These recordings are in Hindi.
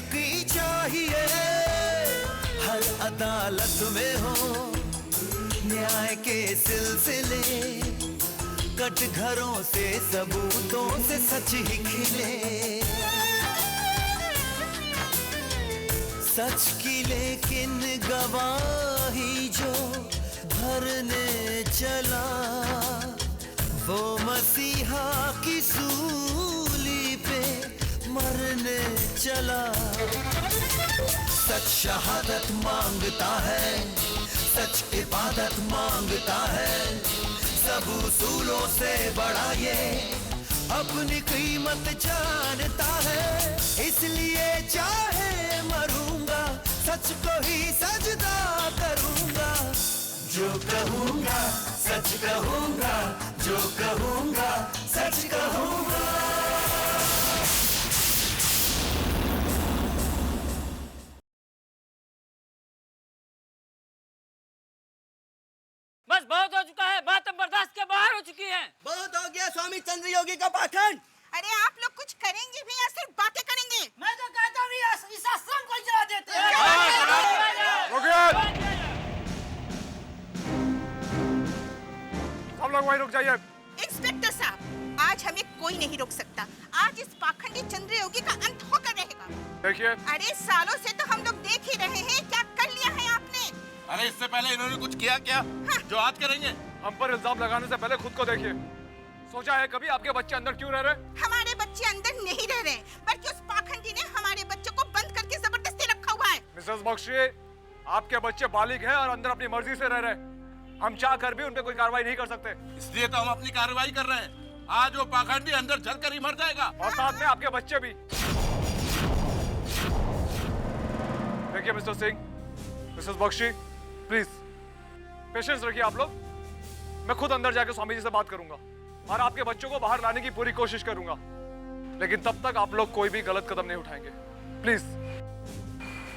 तरक्की चाहिए, हर अदालत में हो न्याय के सिलसिले, कटघरों से सबूतों से सच ही खिले। सच की लेकिन गवाही जो भरने चला, वो मसीहा की सूली पे मरने चला। सच शहादत मांगता है, सच इबादत मांगता है, सब उसूलों से बड़ा ये अपनी कीमत जानता है। इसलिए चाहे मरूंगा, सच को ही सजदा करूंगा। जो कहूंगा सच कहूंगा, जो कहूंगा सच कहूंगा। बस बहुत हो चुका है, बात अब बर्दाश्त के बाहर हो चुकी है। बहुत हो गया स्वामी चंद्र योगी का पाखंड। अरे आप लोग कुछ करेंगे भी या सिर्फ बातें करेंगे? मैं तो कहता हूँ इस आश्रम को जला देते हैं। सब लोग वहीं रुक जाइए। इंस्पेक्टर साहब, आज हमें कोई नहीं रोक सकता। आज इस पाखंडी चंद्र योगी का अंत होकर रहेगा। देखिए, अरे सालों से तो हम लोग देख ही रहे हैं, क्या कर लिया है आपने? अरे इससे पहले इन्होंने कुछ किया क्या? हाँ। जो आज करेंगे? हम पर इल्जाम लगाने से पहले खुद को देखिए। सोचा है कभी आपके बच्चे अंदर क्यों रह रहे? हमारे बच्चे अंदर नहीं रह रहे, बल्कि उस पाखंडी ने हमारे बच्चों को बंद करके जबरदस्ती रखा हुआ है। मिसेस बख्शी, आपके बच्चे बालिग हैं और अंदर अपनी मर्जी से रह रहे हैं। हम चाह कर भी उन पे कोई कार्रवाई नहीं कर सकते। इसलिए तो हम अपनी कार्रवाई कर रहे हैं। आज वो पाखंडी अंदर जलकर ही मर जाएगा। और साथ में आपके बच्चे भी। देखिए mister Singh, mrs Bakshi, please patience रखिए आप लोग। मैं खुद अंदर जाकर स्वामी जी से बात करूंगा और आपके बच्चों को बाहर लाने की पूरी कोशिश करूंगा, लेकिन तब तक आप लोग कोई भी गलत कदम नहीं उठाएंगे, प्लीज।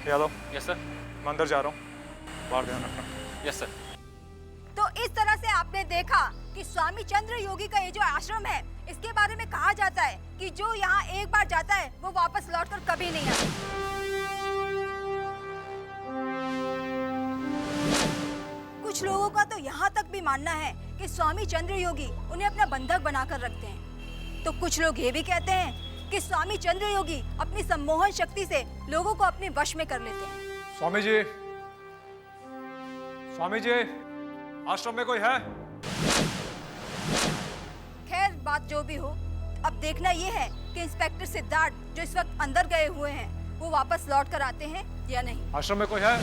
यादव। Yes sir. मैं अंदर जा रहा हूँ, बाहर ध्यान रखना। Yes sir. तो इस तरह से आपने देखा कि स्वामी चंद्र योगी का ये जो आश्रम है, इसके बारे में कहा जाता है कि जो यहाँ एक बार जाता है वो वापस लौटकर कभी नहीं आता। कुछ लोगों का तो यहाँ तक भी मानना है कि स्वामी चंद्र योगी उन्हें अपना बंधक बनाकर रखते हैं। तो कुछ लोग ये भी कहते हैं कि स्वामी चंद्र योगी अपनी सम्मोहन शक्ति से लोगों को अपने वश में कर लेते हैं। स्वामी जी, स्वामी जी, आश्रम में कोई है? खैर बात जो भी हो, अब देखना ये है कि इंस्पेक्टर सिद्धार्थ जो इस वक्त अंदर गए हुए हैं वो वापस लौट कर आते हैं या नहीं। आश्रम में कोई है?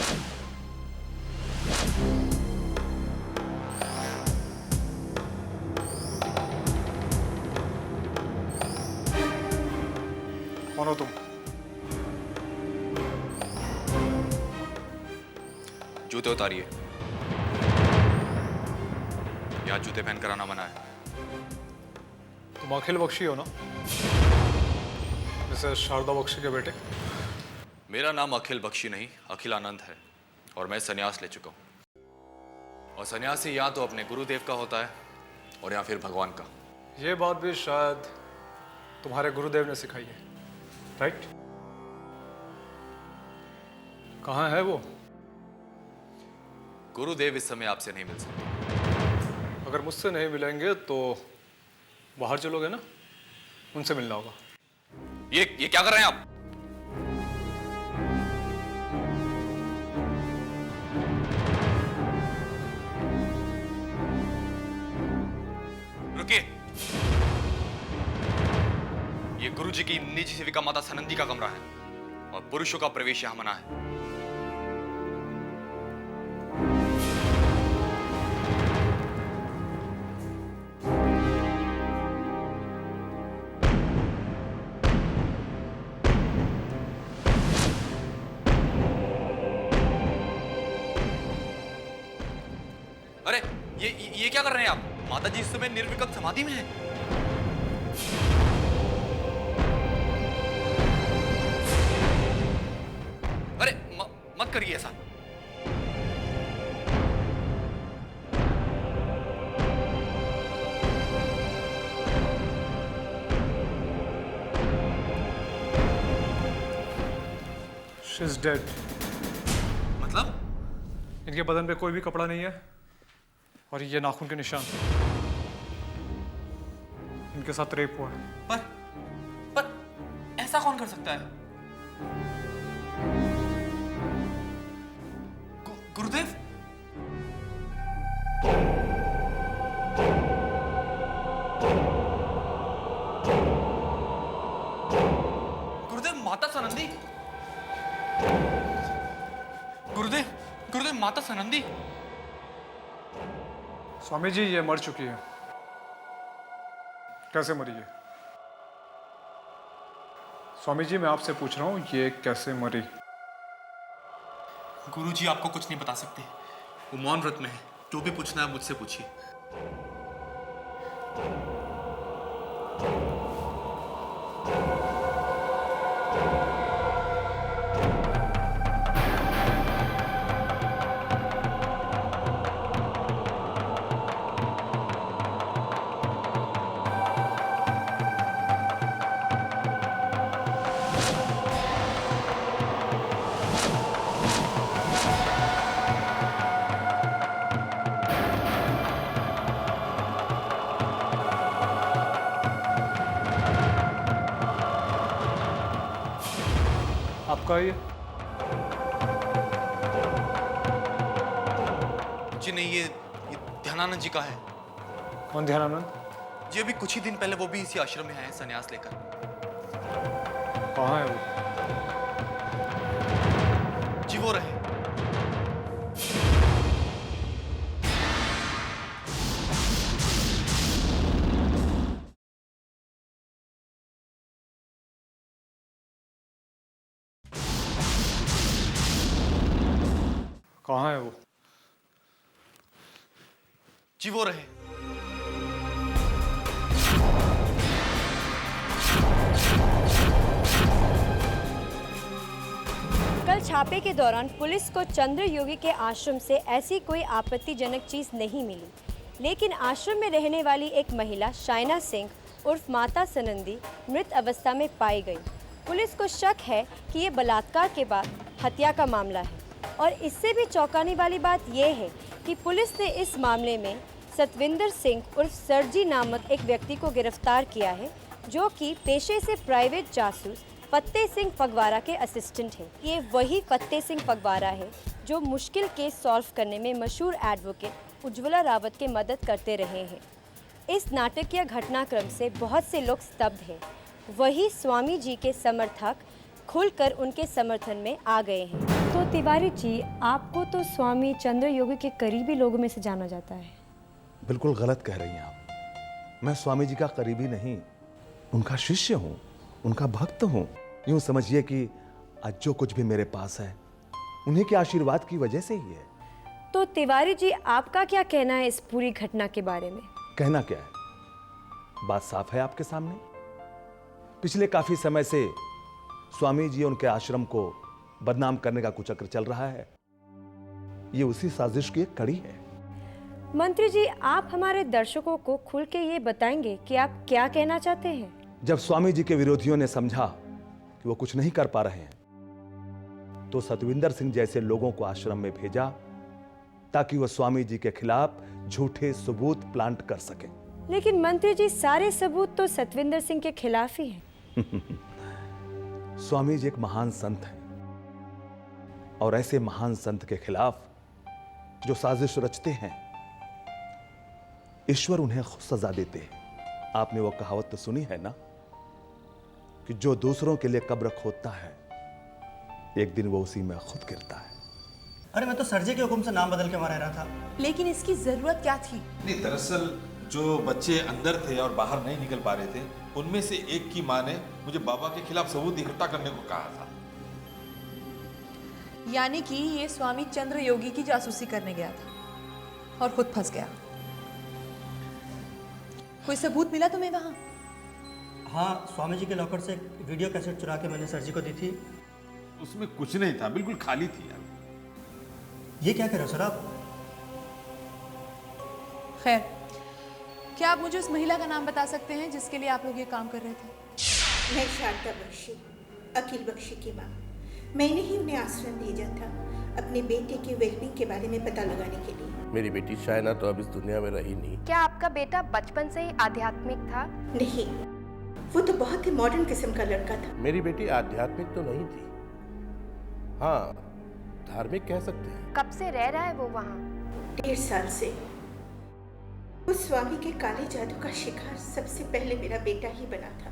कौन हो तुम? जूते उतारिए। यहाँ जूते पहन कर आना मना है। तुम अखिल बख्शी हो ना? मिसेस शारदा बख्शी के बेटे? मेरा नाम अखिल बख्शी नहीं, अखिल आनंद है और मैं संन्यास ले चुका हूँ। और सन्यासी या तो अपने गुरुदेव का होता है और या फिर भगवान का। ये बात भी शायद तुम्हारे गुरुदेव ने सिखाई है, राइट? कहाँ है वो? गुरुदेव इस समय आपसे नहीं मिल सकते। अगर मुझसे नहीं मिलेंगे तो बाहर जो लोग हैं ना, उनसे मिलना होगा। ये क्या कर रहे हैं आप? रुकिए। ये गुरुजी की निजी सेविका माता सनंदी का कमरा है और पुरुषों का प्रवेश यहां मना है। अरे ये क्या कर रहे हैं आप? माता जी इस समय निर्विकल्प समाधि में है। अरे मत करिए ऐसा। She is dead. मतलब? इनके बदन पे कोई भी कपड़ा नहीं है और ये नाखून के निशान। इनके साथ रेप हुआ है। पर ऐसा कौन कर सकता है? गुरुदेव? गुरुदेव, माता सनंदी? गुरुदेव, माता सनंदी? स्वामी जी, ये मर चुकी है। कैसे मरी है? स्वामी जी, मैं आपसे पूछ रहा हूं, ये कैसे मरी? गुरुजी आपको कुछ नहीं बता सकते। वो मौन व्रत में है। जो भी पूछना है मुझसे पूछिए। आपका ये? जी नहीं, ये ध्यानानंद जी का है। कौन ध्यानानंद? जी अभी कुछ ही दिन पहले वो भी इसी आश्रम में आए हैं संन्यास लेकर। कहाँ है वो? जी वो रहे। कहाँ है वो? जी वो रहे। कल छापे के दौरान पुलिस को चंद्र योगी के आश्रम से ऐसी कोई आपत्तिजनक चीज नहीं मिली, लेकिन आश्रम में रहने वाली एक महिला शाइना सिंह उर्फ माता सनंदी मृत अवस्था में पाई गई। पुलिस को शक है कि ये बलात्कार के बाद हत्या का मामला है और इससे भी चौंकाने वाली बात यह है कि पुलिस ने इस मामले में सतविंदर सिंह उर्फ सरजी नामक एक व्यक्ति को गिरफ्तार किया है, जो कि पेशे से प्राइवेट जासूस फत्ते सिंह फगवारा के असिस्टेंट हैं। ये वही फत्ते सिंह फगवारा है जो मुश्किल केस सॉल्व करने में मशहूर एडवोकेट उज्ज्वला रावत के मदद करते रहे हैं। इस नाटकीय घटनाक्रम से बहुत से लोग स्तब्ध हैं। वही स्वामी जी के समर्थक खुलकर उनके समर्थन में आ गए हैं। तो तिवारी जी, आपको तो स्वामी चंद्र योगी के करीबी लोगों में से जाना जाता है। बिल्कुल गलत कह रही हैं आप। मैं स्वामी जी का करीबी नहीं, उनका शिष्य हूँ, उनका भक्त हूँ। यूं समझिए कि आज जो कुछ भी मेरे पास है उन्हीं के आशीर्वाद की वजह से ही है। तो तिवारी जी, आपका क्या कहना है इस पूरी घटना के बारे में? कहना क्या है, बात साफ है आपके सामने। पिछले काफी समय से स्वामी जी उनके आश्रम को बदनाम करने का कुचक्र चल रहा है। ये उसी साजिश की एक कड़ी है। मंत्री जी, आप हमारे दर्शकों को खुल के ये बताएंगे कि आप क्या कहना चाहते हैं? जब स्वामी जी के विरोधियों ने समझा कि वो कुछ नहीं कर पा रहे हैं, तो सतविंदर सिंह जैसे लोगों को आश्रम में भेजा ताकि वो स्वामी जी के खिलाफ झूठे सबूत प्लांट कर सके। लेकिन मंत्री जी, सारे सबूत तो सतविंदर सिंह के खिलाफ ही हैं। स्वामी जी एक महान संत हैं और ऐसे महान संत के खिलाफ जो साजिश रचते हैं, ईश्वर उन्हें खुद सजा देते हैं। आपने वो कहावत तो सुनी है ना कि जो दूसरों के लिए कब्र खोदता है, एक दिन वो उसी में खुद गिरता है। अरे मैं तो सरजी के हुक्म से नाम बदल के वहां रह रहा था। लेकिन इसकी जरूरत क्या थी? नहीं, दरअसल जो बच्चे अंदर थे और बाहर नहीं निकल पा रहे थे, उनमें से एक की मां ने मुझे बाबा के खिलाफ सबूत इकट्ठा करने को कहा था। यानी कि ये स्वामी चंद्र योगी की जासूसी करने गया था और खुद फंस गया। कोई सबूत मिला तुम्हें वहां? हाँ, स्वामी जी के लॉकर से एक वीडियो कैसेट चुरा के मैंने सरजी को दी थी। उसमें कुछ नहीं था, बिल्कुल खाली थी यार। ये क्या कर रहे हो सर आप? खैर, क्या आप मुझे उस महिला का नाम बता सकते हैं जिसके लिए आप लोग ये काम कर रहे थे? मैं शारदा बख्शी, अखिल बख्शी की माँ। मैंने ही उन्हें आश्रम भेजा था अपने बेटे के वेलबींग के बारे में पता लगाने के लिए। मेरी बेटी शाइना तो अब इस दुनिया में रही नहीं। क्या आपका बेटा बचपन से ही आध्यात्मिक था? नहीं, वो तो बहुत ही मॉडर्न किस्म का लड़का था। मेरी बेटी आध्यात्मिक तो नहीं थी, हाँ धार्मिक कह सकते हैं। कब से रह रहा है वो वहाँ? 1.5 साल से। उस स्वामी के काले जादू का शिकार सबसे पहले मेरा बेटा ही बना था।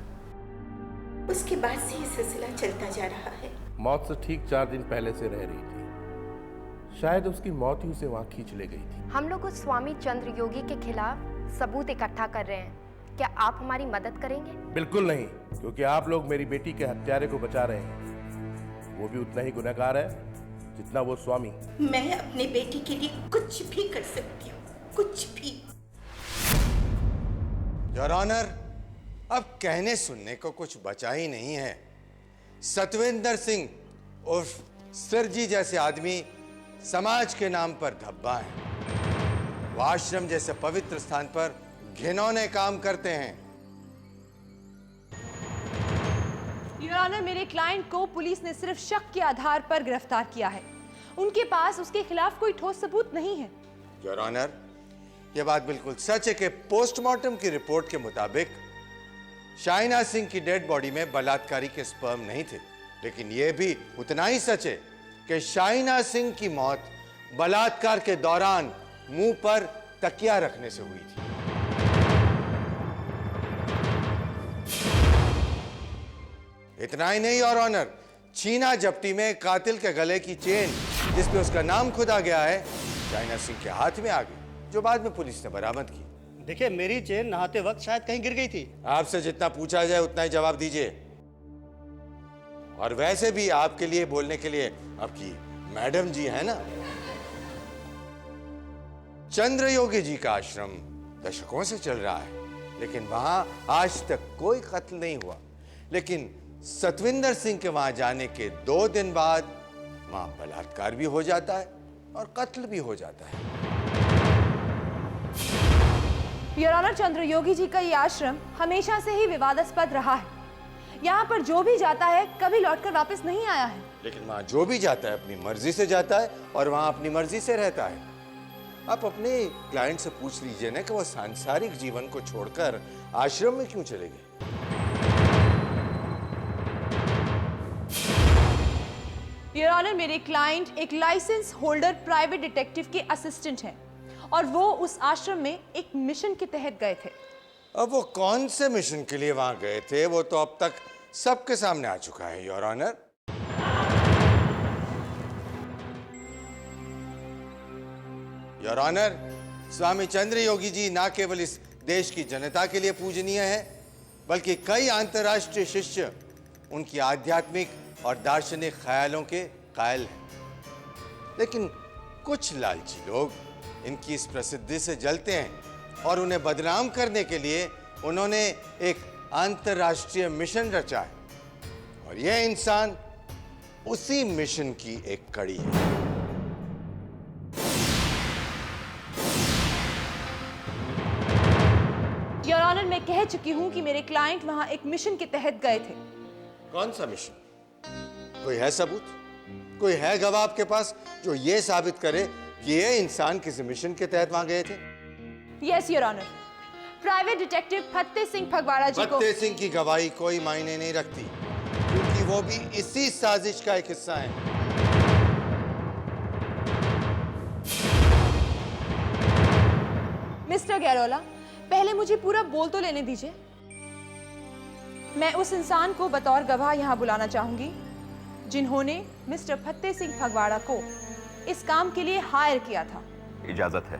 उसके बाद से ये सिलसिला चलता जा रहा है। मौत से ठीक 4 दिन पहले से रह रही थी। शायद उसकी मौत ही उसे वहाँ खींच ले गई थी। हम लोग उस स्वामी चंद्र योगी के खिलाफ सबूत इकट्ठा कर रहे हैं। क्या आप हमारी मदद करेंगे? बिल्कुल नहीं, क्योंकि आप लोग मेरी बेटी के हत्यारे को बचा रहे हैं। वो भी उतना ही गुनहगार है जितना वो स्वामी। मैं अपने बेटी के लिए कुछ भी कर सकती हूँ, कुछ भी। योर ऑनर, अब कहने सुनने को कुछ बचा ही नहीं है। सतविंदर सिंह उर्फ सरजी जैसे आदमी समाज के नाम पर धब्बा है। वो आश्रम जैसे पवित्र स्थान पर घिनौने काम करते हैं। योर ऑनर, मेरे क्लाइंट को पुलिस ने सिर्फ शक के आधार पर गिरफ्तार किया है। उनके पास उसके खिलाफ कोई ठोस सबूत नहीं है। योर ऑनर, यह बात बिल्कुल सच है कि पोस्टमार्टम की रिपोर्ट के मुताबिक शाइना सिंह की डेड बॉडी में बलात्कारी के स्पर्म नहीं थे, लेकिन यह भी उतना ही सच है कि शाइना सिंह की मौत बलात्कार के दौरान मुंह पर तकिया रखने से हुई थी। इतना ही नहीं योर ऑनर, छीना जब्ती में कातिल के गले की चेन जिस पे उसका नाम खुदा गया है, शाइना सिंह के हाथ में आ गई, जो बाद में पुलिस ने बरामद की। देखिए, मेरी चेन नहाते वक्त शायद कहीं गिर गई थी। आपसे जितना पूछा जाए उतना ही जवाब दीजिए। और वैसे भी आपके लिए बोलने के लिए आपकी मैडम जी है ना। चंद्र योगी जी का आश्रम दशकों से चल रहा है, लेकिन वहां आज तक कोई कत्ल नहीं हुआ। लेकिन सतविंदर सिंह के वहां जाने के 2 दिन बाद वहां बलात्कार भी हो जाता है और कत्ल भी हो जाता है। योर ऑनर, चंद्र योगी जी का ये आश्रम हमेशा से ही विवादास्पद रहा है। यहाँ पर जो भी जाता है कभी लौटकर वापस नहीं आया है। लेकिन वहां जो भी जाता है अपनी मर्जी से जाता है और वहां अपनी मर्जी से रहता है। आप अपने क्लाइंट से पूछ लीजिए ना कि वो सांसारिक जीवन को छोड़कर आश्रम में क्यों चले गए। योर ऑनर, मेरे क्लाइंट एक लाइसेंस होल्डर प्राइवेट डिटेक्टिव के असिस्टेंट हैं और वो उस आश्रम में एक मिशन के तहत गए थे। अब वो कौन से मिशन के लिए वहां गए थे वो तो अब तक सबके सामने आ चुका है योर ऑनर। योर ऑनर, स्वामी चंद्र योगी जी न केवल इस देश की जनता के लिए पूजनीय है, बल्कि कई अंतर्राष्ट्रीय शिष्य उनकी आध्यात्मिक और दार्शनिक ख्यालों के कायल हैं। लेकिन कुछ लालची लोग इनकी इस प्रसिद्धि से जलते हैं और उन्हें बदनाम करने के लिए उन्होंने एक अंतर्राष्ट्रीय मिशन रचा है, और यह इंसान उसी मिशन की एक कड़ी है। योर ऑनर, मैं कह चुकी हूं कि मेरे क्लाइंट वहां एक मिशन के तहत गए थे। कौन सा मिशन? कोई है सबूत? कोई है गवाह आपके पास जो यह साबित करे कि ये इंसान किसी मिशन के तहत वहां गए थे? Yes your honour, private detective Fatte Singh Phagwara ji को। फत्ते सिंह की गवाही कोई मायने नहीं रखती, क्योंकि वो भी इसी साजिश का एक हिस्सा है। मिस्टर गैरोला, पहले मुझे पूरा बोल तो लेने दीजिए। मैं उस इंसान को बतौर गवाह यहाँ बुलाना चाहूंगी जिन्होंने मिस्टर फत्ते सिंह फगवाड़ा को इस काम के लिए हायर किया था। इजाजत है।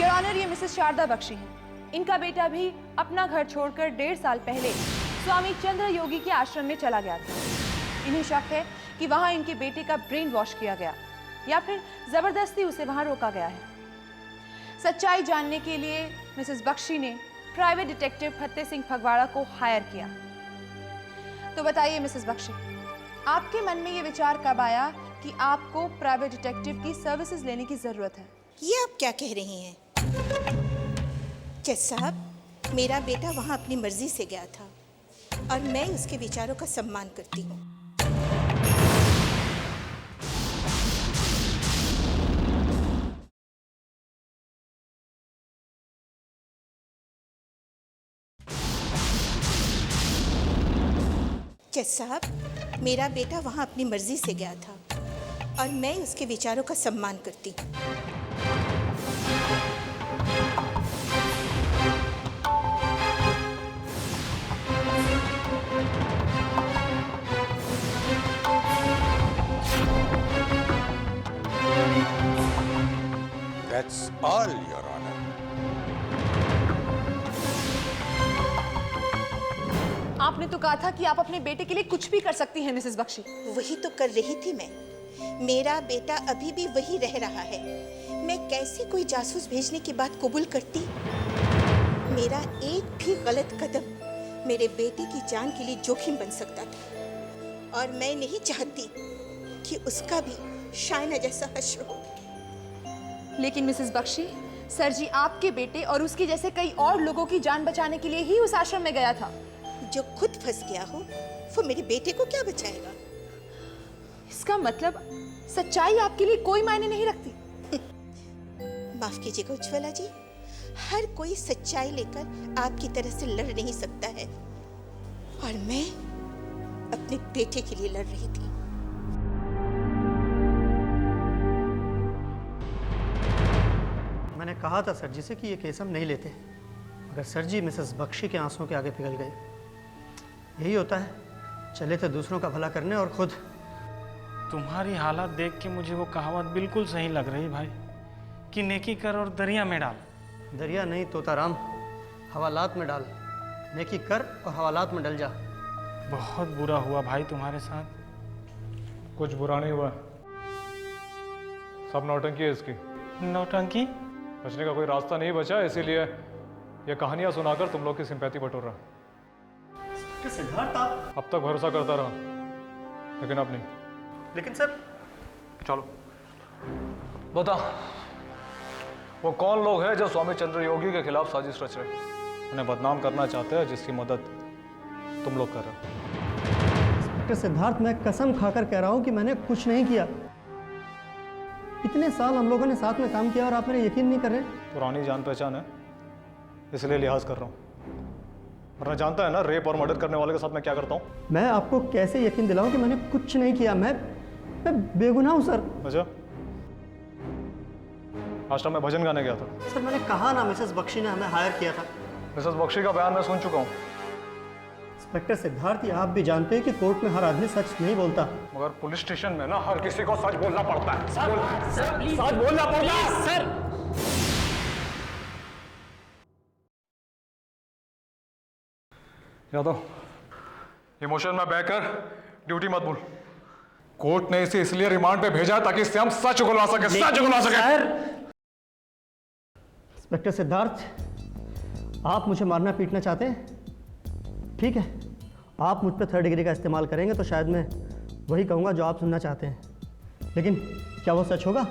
योर ऑनर, ये मिसेस शारदा बख्शी हैं। इनका बेटा भी अपना घर छोड़कर 1.5 साल पहले स्वामी चंद्र योगी के आश्रम में चला गया था। इन्हें शक है कि वहां इनके बेटे का ब्रेन वॉश किया गया या फिर जबरदस्ती उसे वहां रोका गया है। सच्चाई जानने के लिए मिसेस बख्शी ने प्राइवेट डिटेक्टिव फत्ते सिंह फगवाड़ा को हायर किया। तो बताइए मिसेस बख्शी, आपके मन में ये विचार कब आया कि आपको प्राइवेट डिटेक्टिव की सर्विसेज लेने की जरूरत है? ये आप क्या कह रही हैं? जज साहब, मेरा बेटा वहां अपनी मर्जी से गया था और मैं उसके विचारों का सम्मान करती हूँ। जज साहब, मेरा बेटा वहाँ अपनी मर्जी से गया था और मैं उसके विचारों का सम्मान करती हूँ। That's all, Your Honor. आपने तो कहा था कि आप अपने बेटे के लिए कुछ भी कर सकती हैं मिसेस बख्शी। वही तो कर रही थी मैं। मेरा बेटा अभी भी वही रह रहा है। मैं कैसे कोई जासूस भेजने की बात कबूल करती? मेरा एक भी गलत कदम मेरे बेटे की जान के लिए जोखिम बन सकता था और मैं नहीं चाहती कि उसका भी शायना जैसा हश्र हो। लेकिन मिसेस बख्शी, सर जी आपके बेटे और उसके जैसे कई और लोगों की जान बचाने के लिए ही उस आश्रम में गया था। जो खुद फंस गया हो वो मेरे बेटे को क्या बचाएगा? इसका मतलब सच्चाई आपके लिए कोई मायने नहीं रखती। माफ कीजिएगा उज्ज्वला जी, हर कोई सच्चाई लेकर आपकी तरह से लड़ नहीं सकता है और मैं अपने बेटे के लिए लड़ रही थी। मैंने कहा था सर जी से कि ये केस हम नहीं लेते, अगर सर जी मिसेस बख्शी के आंसुओं के आगे पिघल गए। यही होता है, चले थे दूसरों का भला करने और खुद। तुम्हारी हालत देख के मुझे वो कहावत बिल्कुल सही लग रही भाई कि नेकी कर और दरिया में डाल। दरिया नहीं तोताराम, हवालात में डाल। नेकी कर और हवालात में डल जा। बहुत बुरा हुआ भाई तुम्हारे साथ। कुछ बुरा नहीं हुआ, सब नौटंकी है इसकी। नौटंकी? बचने का कोई रास्ता नहीं बचा, इसीलिए ये कहानियां सुनाकर तुम लोग की सिंपैथी बटोर रहा। सिद्धार्थ आप अब तक भरोसा करता रहा, लेकिन अब नहीं। लेकिन सर, चलो बता, वो कौन लोग हैं जो स्वामी चंद्र योगी के खिलाफ साजिश रच रहे, उन्हें बदनाम करना चाहते हैं, जिसकी मदद तुम लोग कर रहे हो? इंस्पेक्टर सिद्धार्थ, मैं कसम खाकर कह रहा हूं कि मैंने कुछ नहीं किया। इतने साल हम लोगों ने साथ में काम किया और आप मेरे यकीन नहीं कर रहे। पुरानी जान पहचान है, इसलिए लिहाज कर रहा हूँ, वरना जानता है ना रेप और मर्डर करने वाले के साथ मैं क्या करता हूँ। मैं आपको कैसे यकीन दिलाऊं कि मैंने कुछ नहीं किया? मैं बेगुनाह हूं सर। अच्छा, आश्रम में भजन गाने गया था? सर मैंने कहा ना, मिसेस बख्शी ने हमें हायर किया था। मिसेस बख्शी का बयान मैं सुन चुका हूँ। इंस्पेक्टर सिद्धार्थ, आप भी जानते हैं कि कोर्ट में हर आदमी सच नहीं बोलता, मगर पुलिस स्टेशन में ना हर किसी को सच बोलना पड़ता है। सच बोलना पड़ता है सर। यादव, इमोशन में बहकर ड्यूटी मत भूल। कोर्ट ने इसे इसलिए रिमांड पे भेजा ताकि इससे हम सच उगलवा सके, सच उगलवा सके। इंस्पेक्टर सिद्धार्थ, आप मुझे मारना पीटना चाहते हैं? ठीक है, आप मुझ पर 3rd डिग्री का इस्तेमाल करेंगे तो शायद मैं वही कहूँगा जो आप सुनना चाहते हैं, लेकिन क्या वो सच होगा?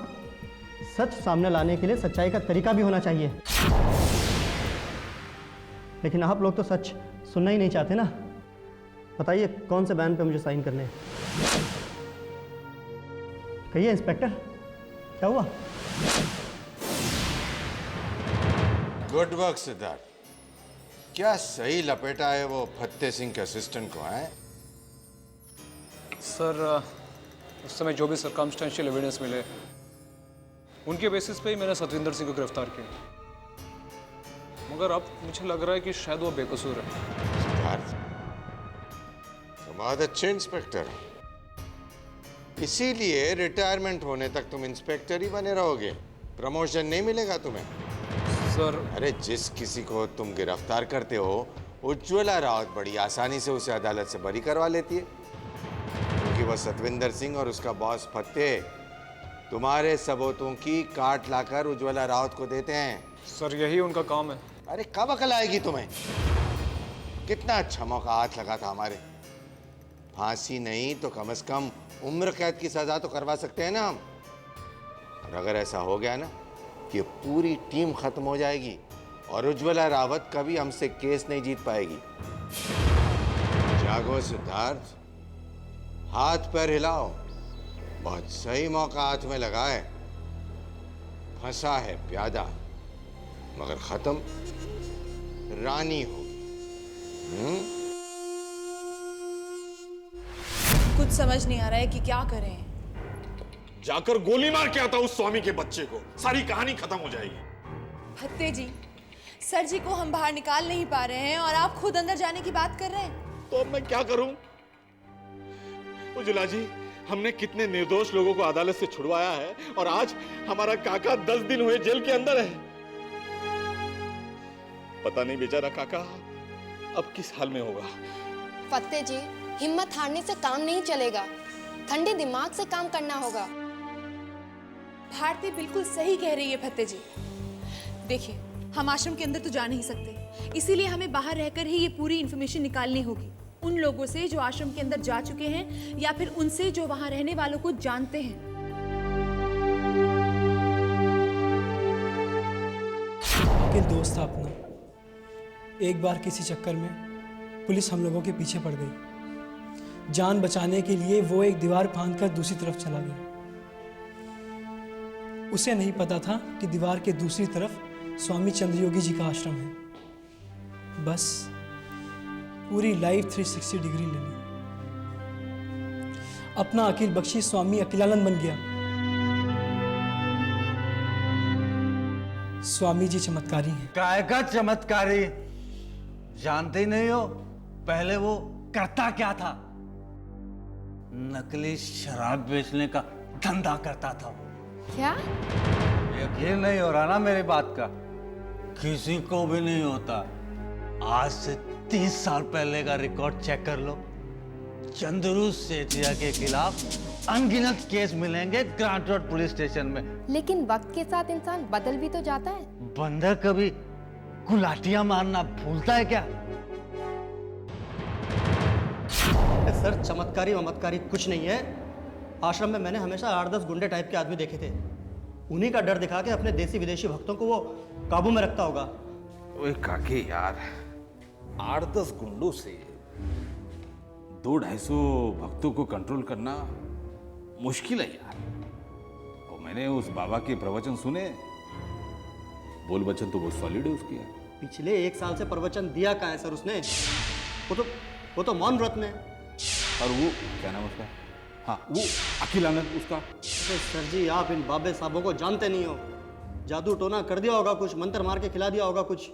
सच सामने लाने के लिए सच्चाई का तरीका भी होना चाहिए, लेकिन आप लोग तो सच सुनना ही नहीं चाहते ना। बताइए कौन से बयान पे मुझे साइन करने हैं? कहिए इंस्पेक्टर, क्या हुआ? Good work Siddharth. क्या सही लपेटा है वो फत्ते सिंह के असिस्टेंट को है? सर, उस समय जो भी सर्कमस्टेंशियल एविडेंस मिले उनके बेसिस पे ही मैंने सतविंदर सिंह को गिरफ्तार किया, मगर अब मुझे लग रहा है कि शायद वो बेकसूर है। सिद्धार्थ, तुम बहुत अच्छे इंस्पेक्टर हो, इसीलिए रिटायरमेंट होने तक तुम इंस्पेक्टर ही बने रहोगे, प्रमोशन नहीं मिलेगा तुम्हें। सर, अरे जिस किसी को तुम गिरफ्तार करते हो, उज्ज्वला रावत बड़ी आसानी से उसे अदालत से बरी करवा लेती है, क्योंकि वह सतविंदर सिंह और उसका बॉस फत्ते तुम्हारे सबूतों की काट लाकर उज्ज्वला रावत को देते हैं। सर, यही उनका काम है। अरे कब अकल आएगी तुम्हें? कितना अच्छा मौका हाथ लगा था हमारे, फांसी नहीं तो कम से कम उम्र कैद की सजा तो करवा सकते हैं ना हम। और अगर ऐसा हो गया ना कि पूरी टीम खत्म हो जाएगी और उज्ज्वला रावत कभी हमसे केस नहीं जीत पाएगी। जागो सिद्धार्थ, हाथ पैर हिलाओ, बहुत सही मौका हाथ में लगा है। फंसा है प्यादा, मगर खत्म रानी होगी। समझ नहीं आ रहा है कि क्या करें। जाकर गोली मार के आता उस स्वामी के बच्चे को, सारी कहानी खत्म हो जाएगी। फत्ते जी, सर जी को हम बाहर निकाल नहीं पा रहे हैं और आप खुद अंदर जाने की बात कर रहे हैं। तो अब मैं क्या करूं? उज्ज्वला जी, हमने कितने निर्दोष लोगों को अदालत से छुड़वाया है और आज हमारा काका 10 दिन हुए जेल के अंदर है। पता नहीं बेचारा काका अब किस हाल में होगा। फत्ते जी, हिम्मत हारने से काम नहीं चलेगा, ठंडे दिमाग से काम करना होगा। भारती बिल्कुल सही कह रही है फत्ते जी। देखिए, हम आश्रम के अंदर तो जा नहीं सकते, इसीलिए हमें बाहर रहकर ही ये पूरी इंफॉर्मेशन निकालनी होगी, उन लोगों से जो आश्रम के अंदर जा चुके हैं या फिर उनसे जो वहां रहने वालों को जानते हैं। कि दोस्त था अपना, एक बार किसी चक्कर में पुलिस हम लोगों के पीछे पड़ गई। जान बचाने के लिए वो एक दीवार फांदकर दूसरी तरफ चला गया। उसे नहीं पता था कि दीवार के दूसरी तरफ स्वामी चंद्रयोगी जी का आश्रम है। बस पूरी लाइफ 360 डिग्री ले ली। अपना अखिल बख्शी स्वामी अखिलानंद बन गया। स्वामी जी चमत्कारी हैं। काय का चमत्कारी? जानते ही नहीं हो पहले वो करता क्या था? नकली शराब बेचने का धंधा करता था वो। क्या? यकीन नहीं हो रहा ना मेरी बात का? किसी को भी नहीं होता। आज से 30 साल पहले का रिकॉर्ड चेक कर लो। चंद्रू सेठिया के खिलाफ अनगिनत केस मिलेंगे ग्रांट रोड पुलिस स्टेशन में। लेकिन वक्त के साथ इंसान बदल भी तो जाता है। बंदर कभी गुलाटियां मारना भूलता है क्या? सर, चमत्कारी वमत्कारी कुछ नहीं है। आश्रम में मैंने हमेशा 8-10 गुंडे टाइप के आदमी देखे थे। उन्हीं का डर दिखा के अपने देसी विदेशी भक्तों को वो काबू में रखता होगा। ओए काके यार, 8-10 गुंडों से 200-250 भक्तों को कंट्रोल करना मुश्किल है यार। और मैंने उस बाबा के प्रवचन सुने, बोल वचन तो बहुत सॉलिड है उसकी यार। पिछले 1 साल से प्रवचन दिया कहाँ है सर उसने? वो तो मौन व्रत में। और वो क्या नाम उसका? हाँ, वो अखिलानंद उसका। सर जी, आप इन बाबे साहबों को जानते नहीं हो। जादू टोना कर दिया होगा कुछ, मंत्र मार के खिला दिया होगा कुछ।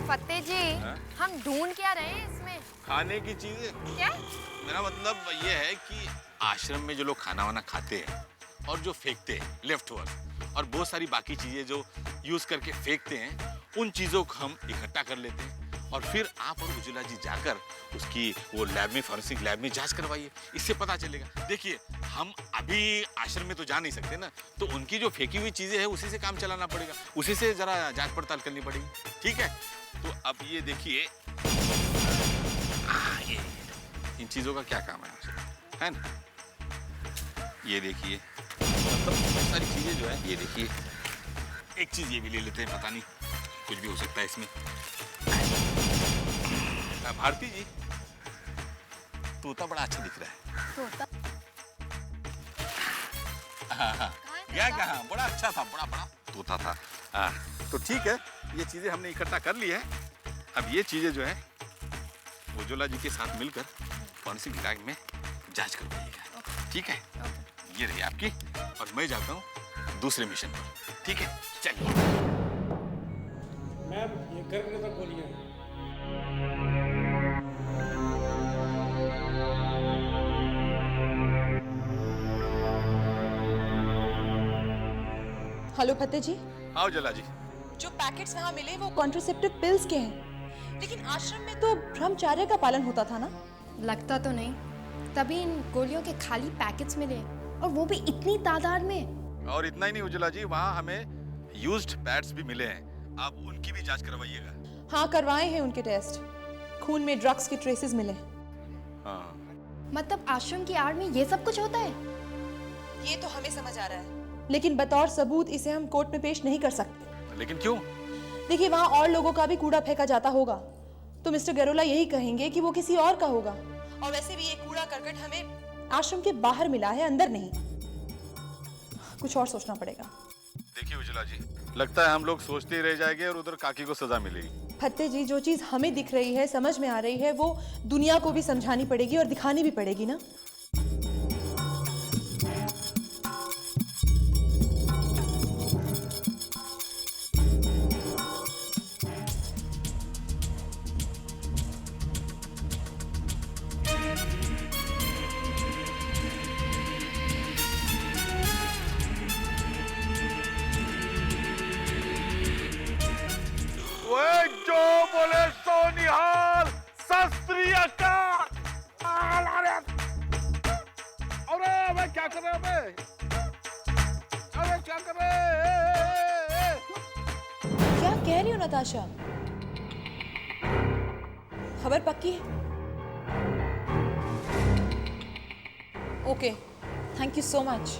फत्ते जी, हम ढूंढ क्या रहे हैं इसमें? खाने की चीजें। क्या? मेरा मतलब ये है कि आश्रम में जो लोग खाना वाना खाते हैं और जो फेंकते हैं लेफ्ट ओवर, और बहुत सारी बाकी चीजें जो यूज करके फेंकते हैं, उन चीजों को हम इकट्ठा कर लेते हैं और फिर आप और उज्ज्वला जी जाकर उसकी वो लैब में, फॉरेंसिक लैब में जांच करवाइए। इससे पता चलेगा। देखिए, हम अभी आश्रम में तो जा नहीं सकते ना, तो उनकी जो फेंकी हुई चीजें हैं उसी से काम चलाना पड़ेगा, उसी से जरा जांच पड़ताल करनी पड़ेगी। ठीक है? तो अब ये देखिए, ये इन चीजों का क्या काम है ना? ये देखिए, मतलब बहुत सारी चीजें जो है, ये देखिए, एक चीज ये भी ले लेते हैं, पता नहीं कुछ भी हो सकता है इसमें। भारती जी, तोता बड़ा अच्छा दिख रहा है। तोता? हाँ, क्या कहा, बड़ा अच्छा था, बड़ा तोता था। तो ठीक है, ये चीजें हमने इकट्ठा कर ली है। अब ये चीजें जो है उज्ज्वला जी के साथ मिलकर फॉरेंसिक लैब में जांच करवाइएगा। ठीक है? ये रही आपकी, और मैं जाता हूँ दूसरे मिशन पर। ठीक है? चलिए। मैम, ये गर्म तक बोलिए। हेलो फतेह जी। हाँ उज्ज्वला जी। जो पैकेट्स वहाँ मिले वो कॉन्ट्रासेप्टिव पिल्स के हैं, लेकिन आश्रम में तो ब्रह्मचर्य का पालन होता था ना? लगता तो नहीं, तभी इन गोलियों के खाली पैकेट्स मिले, और वो भी इतनी तादाद में। और इतना ही नहीं उज्ज्वला जी, वहाँ हमें यूज्ड पैड्स भी मिले हैं। आप उनकी भी जांच करवाइएगा। हाँ, करवाए हैं उनके टेस्ट। खून में ड्रग्स के ट्रेसेस मिले। हाँ। मतलब आश्रम की आड़ में ये सब कुछ होता है? ये तो हमें समझ आ रहा है, लेकिन बतौर सबूत इसे हम कोर्ट में पेश नहीं कर सकते। लेकिन क्यों? देखिए वहाँ और लोगों का भी कूड़ा फेंका जाता होगा, तो मिस्टर गरोला यही कहेंगे कि वो किसी और का होगा। और वैसे भी ये कूड़ा करकट हमें आश्रम के बाहर मिला है, अंदर नहीं। कुछ और सोचना पड़ेगा। देखिए उजला जी, लगता है हम लोग सोचते ही रह जाएंगे और उधर काकी को सजा मिलेगी। फत्ते जी, जो चीज हमें दिख रही है, समझ में आ रही है, वो दुनिया को भी समझानी पड़ेगी और दिखानी भी पड़ेगी ना। जो बोले सो निहाल, सत श्री अकाल। अरे मैं क्या कर रहा हूँ मैं? अरे क्या कर रहे? क्या कह रही हो नताशा? खबर पक्की है? Okay, thank you so much.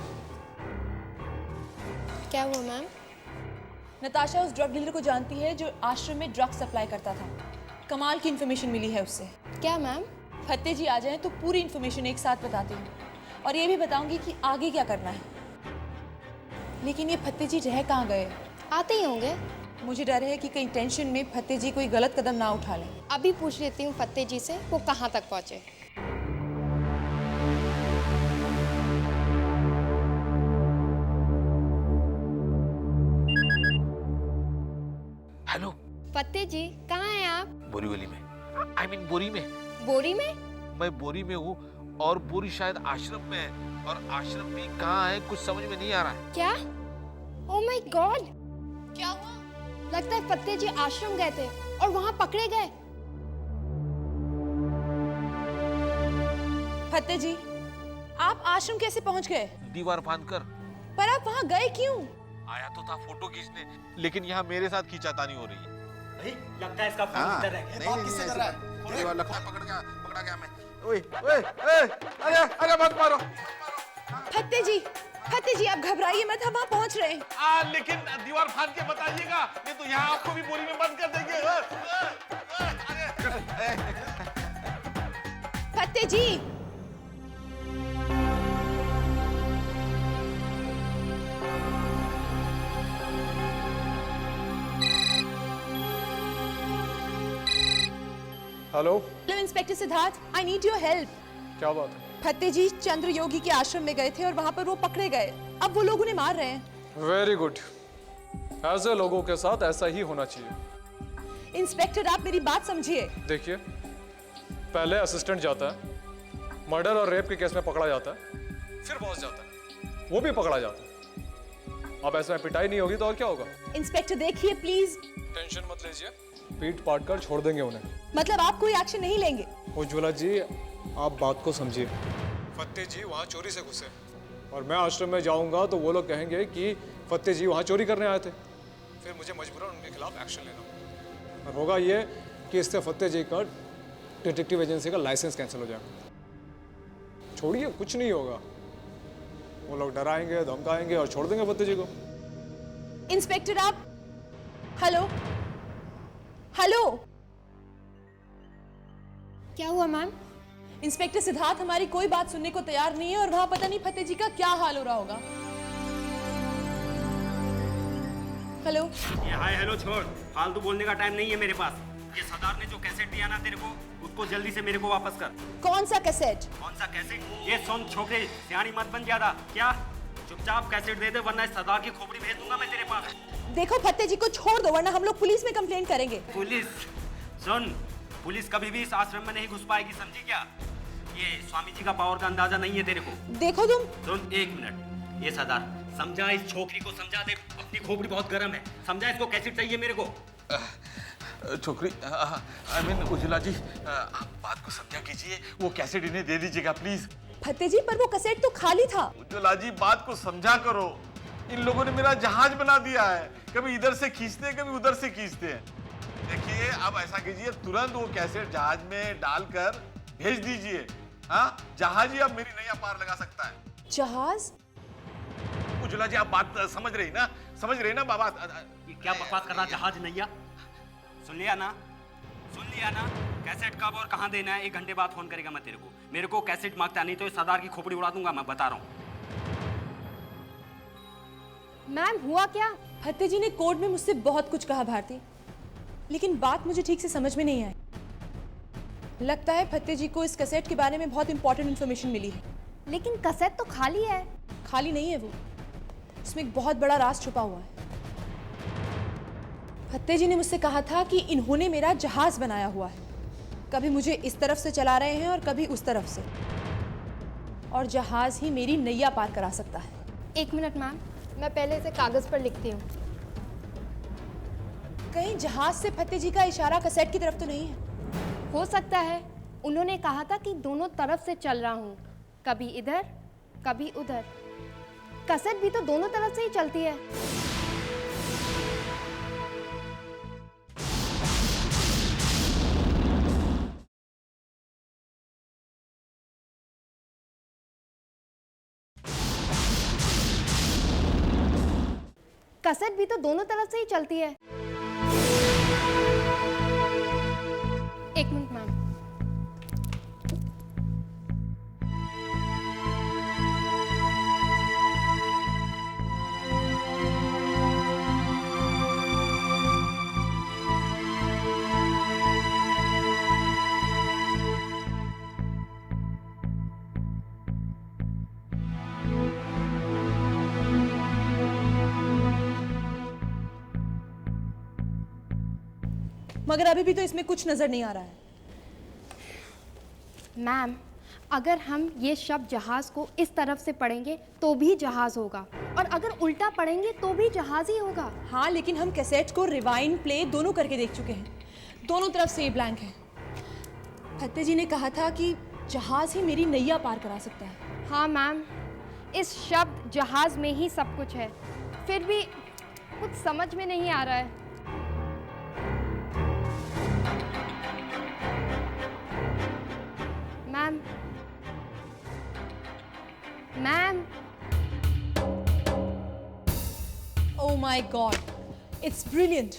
क्या हुआ मैम? नताशा उस ड्रग डीलर को जानती है जो आश्रम में ड्रग सप्लाई करता था। कमाल की इन्फॉर्मेशन मिली है उससे। क्या मैम? फत्ते जी आ जाएं तो पूरी इन्फॉर्मेशन एक साथ बताती हूँ, और ये भी बताऊंगी कि आगे क्या करना है। लेकिन ये फत्ते जी रह कहाँ गए? आते ही होंगे। मुझे डर है कि कहीं टेंशन में फत्ते जी कोई गलत कदम ना उठा लें। अभी पूछ लेती हूँ फत्ते जी से वो कहाँ तक पहुँचे। हेलो फत्ते जी, कहाँ हैं आप? बोरीवली में। आई मीन बोरी में। बोरी में? मैं बोरी में हूँ और बोरी शायद आश्रम में है, और आश्रम भी कहाँ है कुछ समझ में नहीं आ रहा है। क्या? Oh my God! क्या हुआ? लगता है फत्ते जी आश्रम गए थे और वहाँ पकड़े गए। फत्ते जी, आप आश्रम कैसे पहुँच गए? दीवार फांद कर। पर आप वहाँ गए क्यों? आया तो था फोटो खींचने, लेकिन यहाँ मेरे साथ खींचातानी हो रही है। लगता है इसका फोन इधर है। बात किससे कर रहा है? दीवार लगता पकड़ा गया मैं। ओए ओए ओए, अरे मत मारो। फत्ते जी आप घबराइए मत, हम वहाँ पहुँच रहे हैं। लेकिन दीवार फांद के बताइएगा, नहीं तो यहाँ आपको भी बोरी में बंद कर देंगे। Fatte ji, hello inspector Siddharth, I need your help. क्या बात है? फत्ते जी चंद्र योगी के आश्रम में गए थे और वहाँ पर वो पकड़े गए। अब वो लोग उन्हें मार रहे हैं। वेरी गुड, ऐसे लोगों के साथ ऐसा ही होना चाहिए। इंस्पेक्टर आप मेरी बात समझिए। देखिए, पहले असिस्टेंट जाता है, मर्डर और रेप के केस में पकड़ा जाता है, फिर बॉस जाता है, वो भी पकड़ा जाता है। अब ऐसे में पिटाई नहीं होगी तो और क्या होगा? इंस्पेक्टर देखिए प्लीज। टेंशन मत लीजिए, पीट पाट कर छोड़ देंगे उन्हें। मतलब आप कोई एक्शन नहीं लेंगे? उज्ज्वला जी, आप बात को समझिए। फत्ते जी वहाँ चोरी से घुसे और मैं आश्रम में जाऊंगा तो वो लोग कहेंगे कि फत्ते जी वहाँ चोरी करने आए थे, फिर मुझे मजबूरन उनके खिलाफ एक्शन लेना। और होगा ये कि इससे फत्ते जी का डिटेक्टिव एजेंसी का लाइसेंस कैंसिल हो जाएगा। छोड़िए, कुछ नहीं होगा। वो लोग डराएंगे, धमकाएंगे और छोड़ देंगे फत्ते जी को। इंस्पेक्टर आप, हेलो हेलो, क्या हुआ मैम? इंस्पेक्टर सिद्धार्थ हमारी कोई बात सुनने को तैयार नहीं है और वहाँ पता नहीं फत्ते जी का क्या हाल हो रहा होगा। हेलो। ये हाय हेलो छोड़, फालतू बोलने का टाइम नहीं है मेरे पास। ये सरदार ने जो कैसेट दिया ना तेरे को, उसको जल्दी से मेरे को वापस कर। कौन सा कैसेट? कौन सा कैसेट? ये सुन छोकरे, सियानी मत बन ज्यादा। क्या? चुपचाप कैसेट दे दे वरना इस सरदार की खोपड़ी भेज दूंगा मैं तेरे पास। देखो फत्ते जी को छोड़ दो वरना हम लोग पुलिस में कंप्लेंट करेंगे। पुलिस? सुन, पुलिस कभी भी इस आश्रम में नहीं घुस पाएगी, समझी क्या? ये स्वामी जी का पावर का अंदाजा नहीं है तेरे को। देखो तुम। सुन एक मिनट, ये सरदार समझा, इस छोकरी को समझा दे, अपनी खोपड़ी बहुत गर्म है, समझा? इसको कैसेट चाहिए मेरे को। छोकरी, आई मीन उज्ज्वला जी, आप बात को समझा कीजिए, वो कैसेट इन्हें दे दीजिएगा प्लीज। फत्ते जी पर वो कैसेट तो खाली था। उज्ज्वला जी बात को समझा करो, इन लोगों ने मेरा जहाज बना दिया है, कभी इधर से खींचते हैं कभी उधर से खींचते हैं। देखिए अब ऐसा कीजिए, तुरंत वो कैसेट जहाज में डालकर भेज दीजिए। हाँ, जहाज ही अब मेरी नैया पार लगा सकता है। जहाज? उज्ज्वला जी आप बात समझ रही ना, समझ रही ना बाबा? ये क्या बकवास कर रहा जहाज नैया? सुन लिया ना? सुन लिया ना? कैसेट कब और कहाँ देना है? 1 घंटे बाद फोन करेगा मैं तेरे को। मेरे को कैसेट मांगता नहीं तो इस सरदार की खोपड़ी उड़ा दूंगा, मैं बता रहा हूँ। मैम हुआ क्या? फत्ते जी ने कोर्ट में मुझसे बहुत कुछ कहा भारती, लेकिन बात मुझे ठीक से समझ में नहीं आई। लगता है फत्ते जी को इस कैसेट के बारे में बहुत इंपॉर्टेंट इन्फॉर्मेशन मिली है। लेकिन कैसेट तो खाली है। खाली नहीं है वो, उसमें एक बहुत बड़ा राज छुपा हुआ है। फत्ते जी ने मुझसे कहा था कि इन्होंने मेरा जहाज बनाया हुआ है, कभी मुझे इस तरफ से चला रहे हैं और कभी उस तरफ से, और जहाज ही मेरी नैया पार करा सकता है। 1 मिनट मैम, मैं पहले इसे कागज पर लिखती हूँ। कहीं जहाज से फत्ते जी का इशारा कैसेट की तरफ तो नहीं है? हो सकता है, उन्होंने कहा था कि दोनों तरफ से चल रहा हूँ, कभी इधर कभी उधर। कैसेट भी तो दोनों तरफ से ही चलती है। कैसेट भी तो दोनों तरफ से ही चलती है। 1 मिनट मैम। मगर अभी भी तो इसमें कुछ नजर नहीं आ रहा है। मैम, अगर हम ये शब्द जहाज को इस तरफ से पढ़ेंगे तो भी जहाज होगा, और अगर उल्टा पढ़ेंगे तो भी जहाज ही होगा। हाँ, लेकिन हम कैसेट को रिवाइंड प्ले दोनों करके देख चुके हैं, दोनों तरफ से ये ब्लैंक है। फत्ते जी ने कहा था कि जहाज ही मेरी नैया पार करा सकता है। हाँ मैम, इस शब्द जहाज में ही सब कुछ है, फिर भी कुछ समझ में नहीं आ रहा है। Ma'am, ma'am. Oh my God, it's brilliant.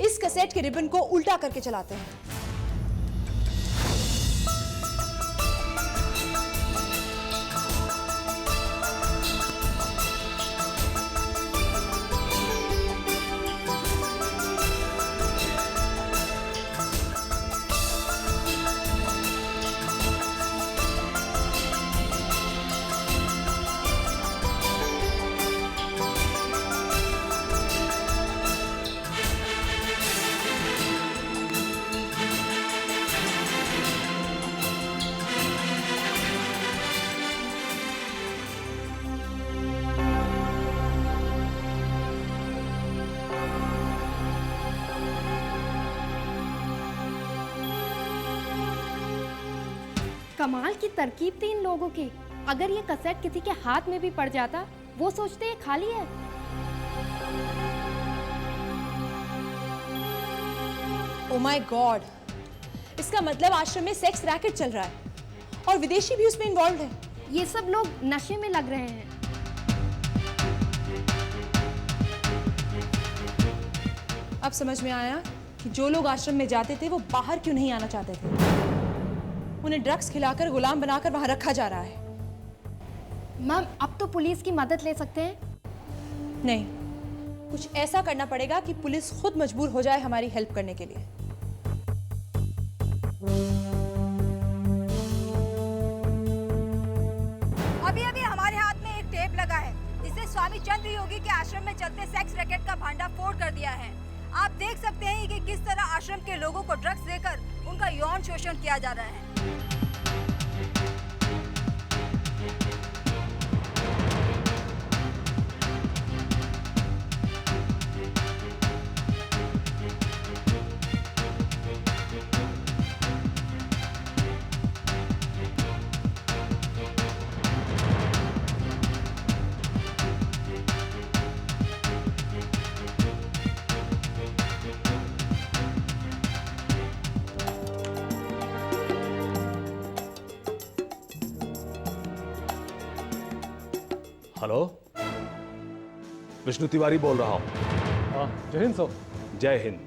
इस कैसेट के रिबन को उल्टा करके चलाते हैं। कमाल की तरकीब थी इन लोगों की। अगर ये कैसेट किसी के हाथ में भी पड़ जाता, वो सोचते ये खाली है। ओह माय गॉड, इसका मतलब आश्रम में सेक्स रैकेट चल रहा है और विदेशी भी उसमें इन्वॉल्व है। ये सब लोग नशे में लग रहे हैं। अब समझ में आया कि जो लोग आश्रम में जाते थे वो बाहर क्यों नहीं आना चाहते थे। उन्हें ड्रग्स खिलाकर गुलाम बनाकर वहां रखा जा रहा है। मैम, अब तो पुलिस की मदद ले सकते हैं। नहीं, कुछ ऐसा करना पड़ेगा कि पुलिस खुद मजबूर हो जाए हमारी हेल्प करने के लिए। अभी अभी हमारे हाथ में एक टेप लगा है जिसे स्वामी चंद्र योगी के आश्रम में चलते सेक्स रैकेट का भांडाफोड़ कर दिया है। आप देख सकते हैं कि किस तरह आश्रम के लोगों को ड्रग्स देकर उनका यौन शोषण किया जा रहा है। हेलो, विष्णु तिवारी बोल रहा हूं। जय हिंद सर। जय हिंद।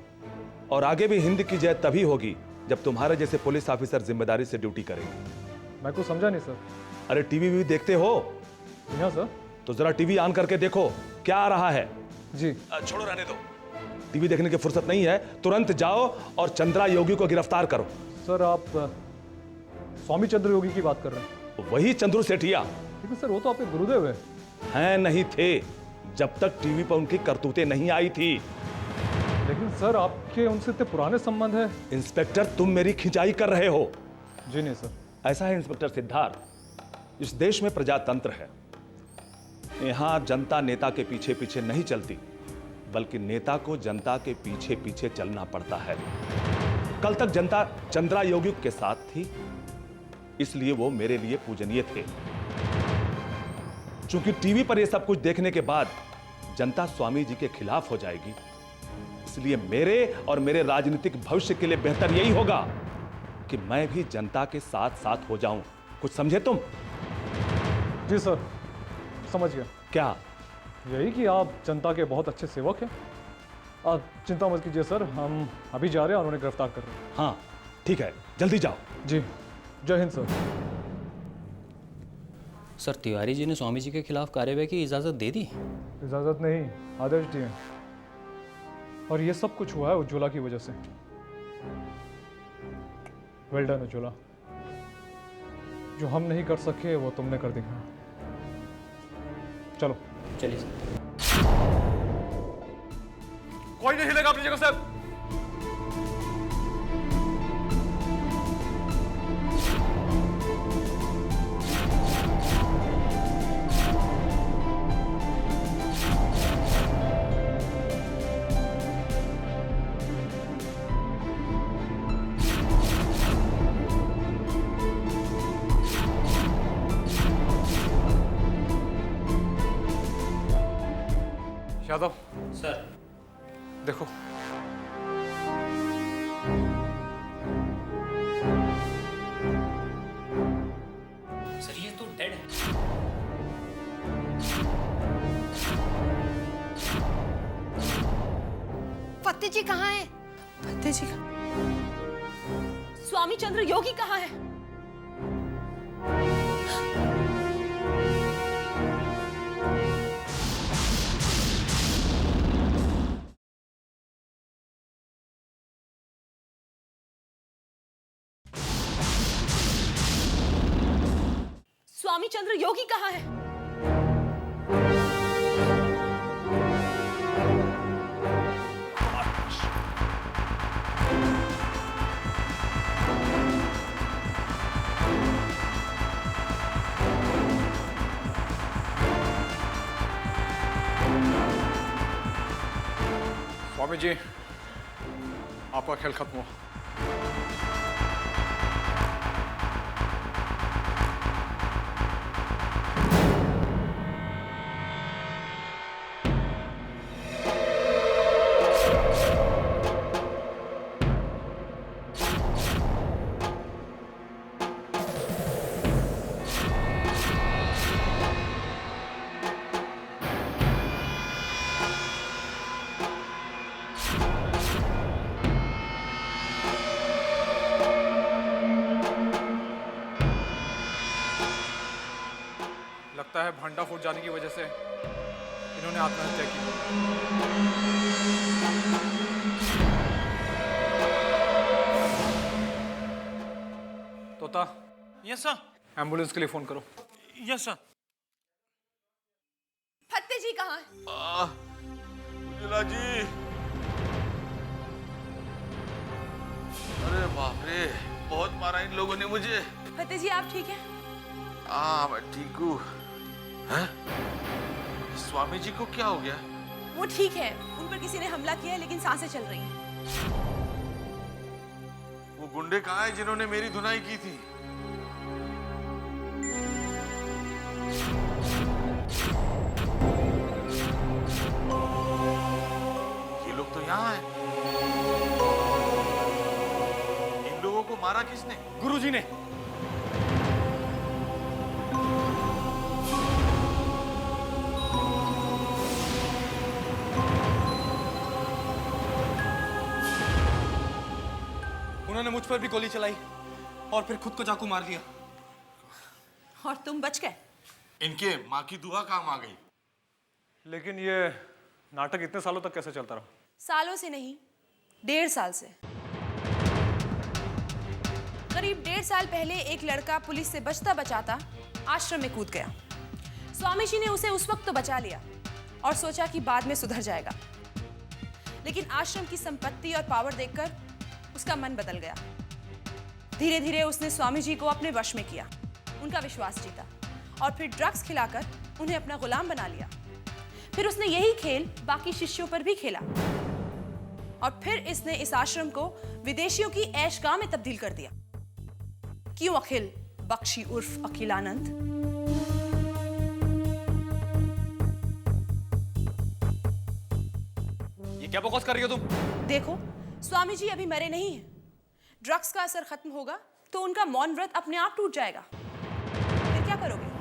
और आगे भी हिंद की जय तभी होगी जब तुम्हारे जैसे पुलिस ऑफिसर जिम्मेदारी से ड्यूटी करेंगे। मैं कुछ समझा नहीं सर। अरे टीवी भी देखते हो? हाँ सर। तो जरा टीवी ऑन करके देखो क्या आ रहा है। जी। छोड़ो, रहने दो, टीवी देखने की फुर्सत नहीं है। तुरंत जाओ और चंद्रा योगी को गिरफ्तार करो। सर आप स्वामी चंद्र योगी की बात कर रहे हैं? वही चंद्रू सेठिया। लेकिन सर वो तो आपके गुरुदेव हैं। नहीं थे, जब तक टीवी पर उनकी करतूतें नहीं आई थी। लेकिन सर आपके उनसे इतने पुराने संबंध है। इंस्पेक्टर, तुम मेरी खिंचाई कर रहे हो। जी नहीं सर। ऐसा है इंस्पेक्टर सिद्धार्थ, इस देश में प्रजातंत्र है। यहां जनता नेता के पीछे पीछे नहीं चलती, बल्कि नेता को जनता के पीछे पीछे चलना पड़ता है। कल तक जनता चंद्रा योगी के साथ थी, इसलिए वो मेरे लिए पूजनीय थे। चूंकि टीवी पर यह सब कुछ देखने के बाद जनता स्वामी जी के खिलाफ हो जाएगी, इसलिए मेरे और मेरे राजनीतिक भविष्य के लिए बेहतर यही होगा कि मैं भी जनता के साथ साथ हो जाऊं। कुछ समझे तुम? जी सर, समझ गया। क्या? यही कि आप जनता के बहुत अच्छे सेवक हैं। आप चिंता मत कीजिए सर, हम अभी जा रहे हैं और उन्हें गिरफ्तार कर रहे हैं। हाँ ठीक है, जल्दी जाओ। जी, जय हिंद सर। सर, तिवारी जी ने स्वामी जी के खिलाफ कार्रवाई की इजाज़त दे दी? इजाज़त नहीं, आदेश दिए। और ये सब कुछ हुआ है उज्ज्वला की वजह से। वेल डन उज्ज्वला, जो हम नहीं कर सके वो तुमने कर दिखाया। चलो चलिए सर। कोई नहीं हिलेगा अपनी जगह से। यादव सर, देखो, सर ये तो डेड है। फतेह जी कहाँ है? फतेह जी का स्वामी चंद्र योगी कहाँ है? स्वामी चंद्र योगी कहाँ है? स्वामी जी, आपका खेल खत्म हुआ। लगता है भंडा फूट जाने की वजह से इन्होंने आत्महत्या की। तोता, यस सर। एम्बुलेंस के लिए फोन करो। Yes sir. फतेह जी कहाँ है? उज्ज्वला जी, अरे बाप रे, बहुत मारा इन लोगों ने मुझे। फतेह जी आप ठीक हैं? हाँ मैं ठीक हूँ। हैं? स्वामी जी को क्या हो गया? वो ठीक है, उन पर किसी ने हमला किया है लेकिन सांसें चल रही हैं। वो गुंडे कहाँ हैं जिन्होंने मेरी धुनाई की थी? ये लोग तो यहाँ हैं। इन लोगों को मारा किसने? गुरुजी ने। उन्होंने मुझ पर भी गोली चलाई और फिर खुद को चाकू मार लिया। और तुम बच गए। इनके माँ की दुआ काम आ गई। लेकिन ये नाटक इतने सालों तक कैसे चलता रहा? सालों से नहीं, 1.5 साल से। करीब 1.5 साल पहले एक लड़का पुलिस से बचता बचाता आश्रम में कूद गया। स्वामी जी ने उसे उस वक्त तो बचा लिया और सोचा कि बाद में सुधर जाएगा, लेकिन आश्रम की संपत्ति और पावर देखकर उसका मन बदल गया। धीरे धीरे उसने स्वामी जी को अपने वश में किया, उनका विश्वास जीता और फिर ड्रग्स खिलाकर उन्हें अपना गुलाम बना लिया। फिर उसने यही खेल बाकी शिष्यों पर भी खेला और फिर इसने इस आश्रम को विदेशियों की ऐशगाह में तब्दील कर दिया। क्यों अखिल बख्शी उर्फ अखिलानंद? ये क्या बकवास कर रही हो तुम? देखो, स्वामी जी अभी मरे नहीं हैं। ड्रग्स का असर खत्म होगा तो उनका मौन व्रत अपने आप टूट जाएगा। फिर क्या करोगे?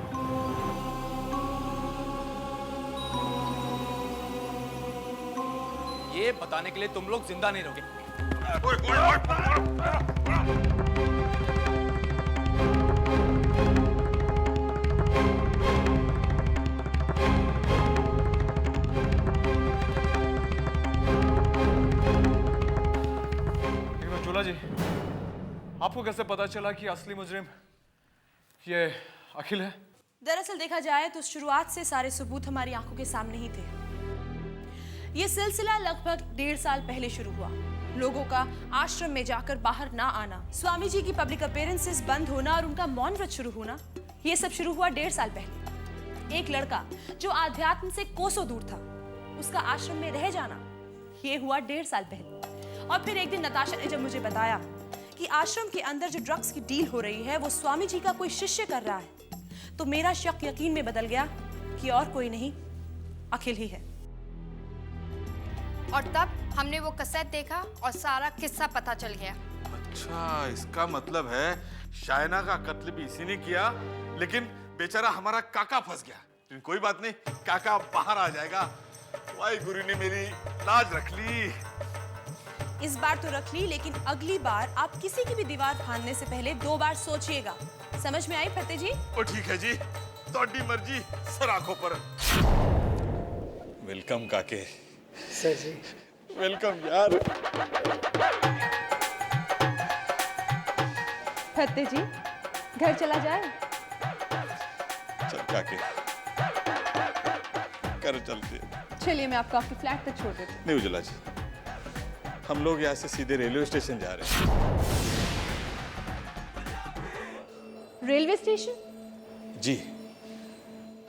ये बताने के लिए तुम लोग जिंदा नहीं रहोगे। चोला जी, आपको कैसे पता चला कि असली मुजरिम ये अखिल है? दरअसल देखा जाए तो शुरुआत से सारे सबूत हमारी आंखों के सामने ही थे। ये सिलसिला लगभग 1.5 साल पहले शुरू हुआ। लोगों का आश्रम में जाकर बाहर ना आना, स्वामी जी की पब्लिक अपीयरेंसेस बंद होना और उनका मौन व्रत शुरू होना, ये सब शुरू हुआ 1.5 साल पहले। एक लड़का जो आध्यात्म से कोसों दूर था, उसका आश्रम में रह जाना, ये हुआ 1.5 साल पहले। और फिर एक दिन नताशा ने जब मुझे बताया कि आश्रम के अंदर जो ड्रग्स की डील हो रही है वो स्वामी जी का कोई शिष्य कर रहा है, तो मेरा शक यकीन में बदल गया कि और कोई नहीं, अखिल ही है। और तब हमने वो कैसेट देखा और सारा किस्सा पता चल गया। अच्छा, इसका मतलब है शायना का कत्ल भी इसी ने किया, लेकिन बेचारा हमारा काका फंस गया। लेकिन कोई बात नहीं, काका बाहर आ जाएगा। वाहिगुरु ने मेरी लाज रख ली। इस बार तो रख ली, लेकिन अगली बार आप किसी की भी दीवार फाड़ने से पहले 2 बार सोचिएगा। समझ में आई फतेह जी? ओ ठीक है जी, तोड़ी मर्जी, सर आंखों पर। वेलकम काके। सर जी वेलकम यार। फतेह जी, घर चला जाए? चल काके, कर चलते। चलिए, मैं आपको आपके फ्लैट तक छोड़ देती हूँ। नहीं उजला जी, हम लोग यहाँ से सीधे रेलवे स्टेशन जा रहे हैं। Railway station? जी,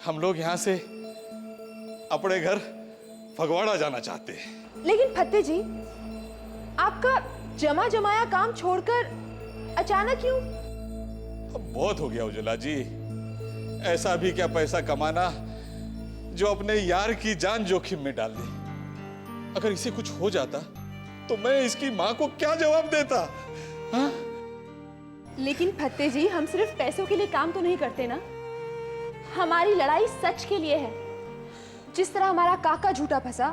हम लोग यहाँ से अपने घर फगवाड़ा जाना चाहते हैं। लेकिन फतेह जी, आपका जमा जमाया काम छोड़कर अचानक क्यों? अब बहुत हो गया उजला जी, ऐसा भी क्या पैसा कमाना जो अपने यार की जान जोखिम में डाल दे। अगर इसे कुछ हो जाता तो मैं इसकी माँ को क्या जवाब देता? हाँ? लेकिन फतेह जी, हम सिर्फ पैसों के लिए काम तो नहीं करते ना। हमारी लड़ाई सच के लिए है। जिस तरह हमारा काका झूठा फंसा,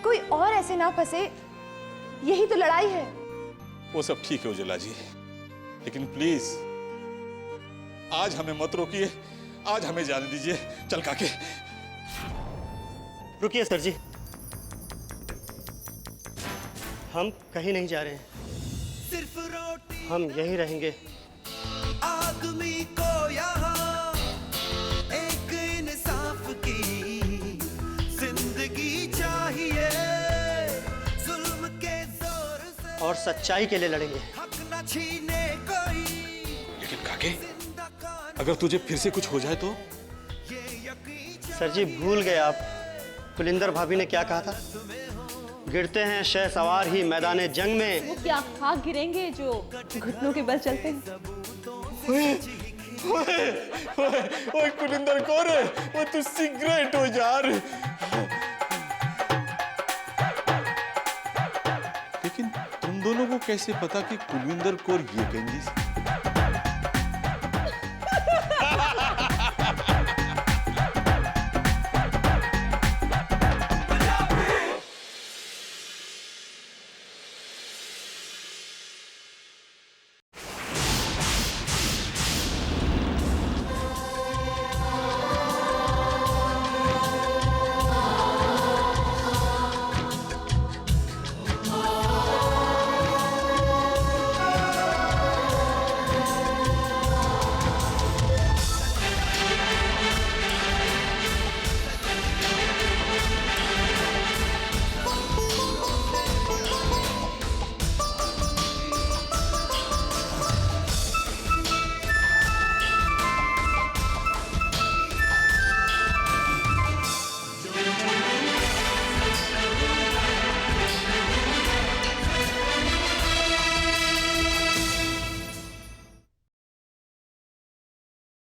कोई और ऐसे ना फंसे, यही तो लड़ाई है। वो सब ठीक है उजला जी, लेकिन प्लीज आज हमें मत रोकिए, आज हमें जाने दीजिए। चल काके। रुकिए सर जी, हम कहीं नहीं जा रहे हैं, हम यहीं रहेंगे। आदमी को यहाँ एक इंसाफ की जिंदगी चाहिए, जुल्म के जोर से और सच्चाई के लिए लड़ेंगे। हक न छीने कोई। लेकिन काके, अगर तुझे फिर से कुछ हो जाए तो? सर जी, भूल गए आप कुलिंदर भाभी ने क्या कहा था? गिरते हैं शह सवार ही मैदाने जंग में। वो क्या खाक गिरेंगे जो घुटनों के बल चलते हैं? ओए कुलिंदर कौर है? वो तू सिगरेट हो यार। लेकिन तुम दोनों को कैसे पता कि कुलविंदर कौर ये गंजी?